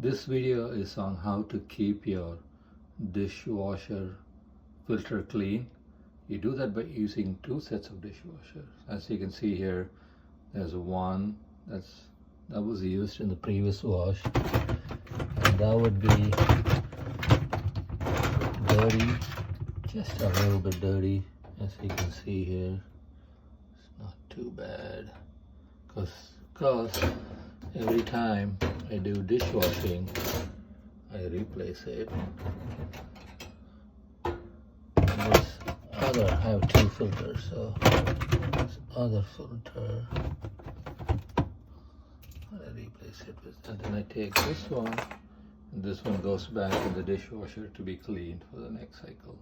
This video is on how to keep your dishwasher filter clean. You do that by using two sets of dishwashers. As you can see here, there's one that was used in the previous wash, and that would be dirty, just a little bit dirty. As you can see here, it's not too bad, because every time I do dishwashing, I replace it. And this other, I have two filters, so this other filter, I replace it with, and then I take this one, and this one goes back in the dishwasher to be cleaned for the next cycle.